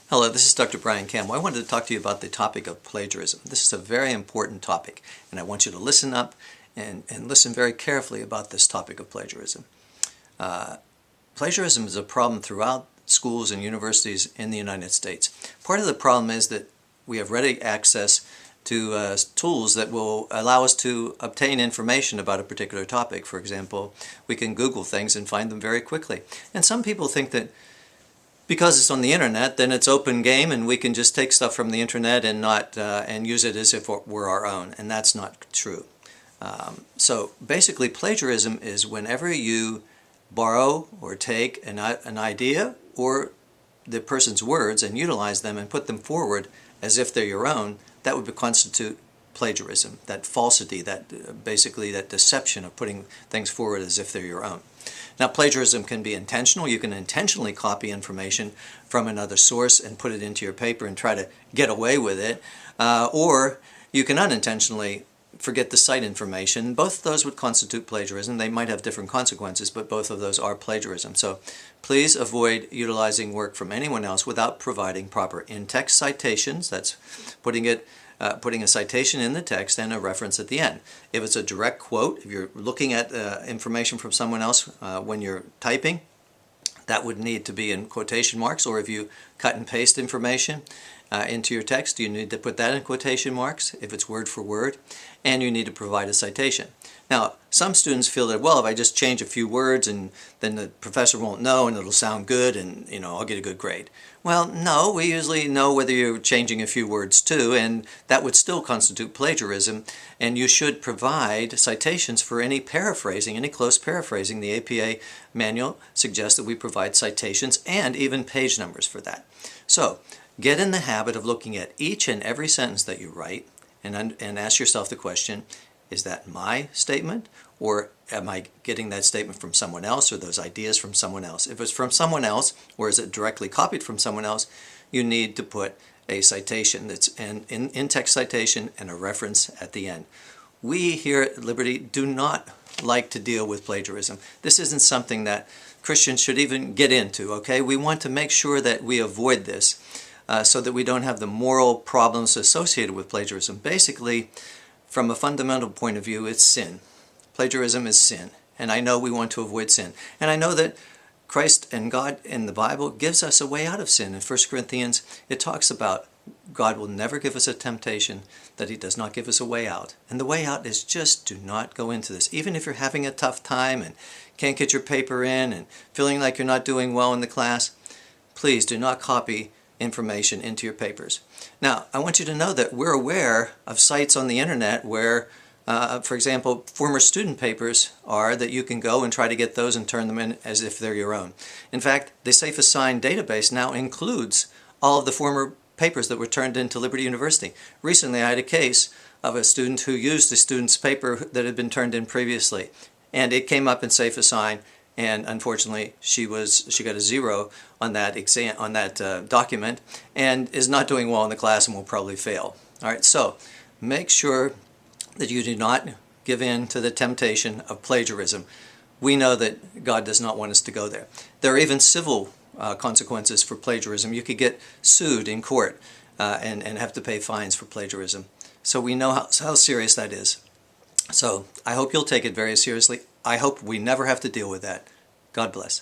Hello, this is Dr. Brian Campbell. I wanted to talk to you about the topic of plagiarism. This is a very important topic, and I want you to listen up and listen very carefully about this topic of plagiarism. Plagiarism is a problem throughout schools and universities in the United States. Part of the problem is that we have ready access to tools that will allow us to obtain information about a particular topic. For example, we can Google things and find them very quickly. And some people think that because it's on the internet, then it's open game and we can just take stuff from the internet and not and use it as if it were our own, and that's not true. So basically, plagiarism is whenever you borrow or take an idea or the person's words and utilize them and put them forward as if they're your own. That would constitute plagiarism, that falsity, that basically that deception of putting things forward as if they're your own. Now, plagiarism can be intentional. You can intentionally copy information from another source and put it into your paper and try to get away with it, or you can unintentionally forget to cite information. Both of those would constitute plagiarism. They might have different consequences, but both of those are plagiarism. So please avoid utilizing work from anyone else without providing proper in-text citations. That's putting a citation in the text and a reference at the end. If it's a direct quote, if you're looking at information from someone else when you're typing, that would need to be in quotation marks, or if you cut and paste information into your text, you need to put that in quotation marks if it's word for word, and you need to provide a citation. Now, some students feel that, well, if I just change a few words and then the professor won't know and it'll sound good and, I'll get a good grade. Well, no, we usually know whether you're changing a few words too, and that would still constitute plagiarism, and you should provide citations for any paraphrasing, any close paraphrasing. The APA manual suggests that we provide citations and even page numbers for that. So, get in the habit of looking at each and every sentence that you write and ask yourself the question, is that my statement, or am I getting that statement from someone else, or those ideas from someone else? If it's from someone else, or is it directly copied from someone else, you need to put a citation that's an in-text citation and a reference at the end. We here at Liberty do not like to deal with plagiarism. This isn't something that Christians should even get into, okay? We want to make sure that we avoid this so that we don't have the moral problems associated with plagiarism. Basically, from a fundamental point of view, it's sin. Plagiarism is sin, and I know we want to avoid sin. And I know that Christ and God in the Bible gives us a way out of sin. In 1 Corinthians, it talks about God will never give us a temptation that He does not give us a way out. And the way out is just do not go into this. Even if you're having a tough time and can't get your paper in and feeling like you're not doing well in the class, please do not copy information into your papers. Now, I want you to know that we're aware of sites on the internet where, for example, former student papers are that you can go and try to get those and turn them in as if they're your own. In fact, the Safe Assign database now includes all of the former papers that were turned into Liberty University. Recently, I had a case of a student who used a student's paper that had been turned in previously, and it came up in Safe Assign, and unfortunately she got a 0 on that exam, on that document, and is not doing well in the class and will probably fail. All right, so make sure that you do not give in to the temptation of plagiarism. We know that God does not want us to go there. There are even civil consequences for plagiarism. You could get sued in court and have to pay fines for plagiarism. So we know how serious that is. So I hope you'll take it very seriously. I hope we never have to deal with that. God bless.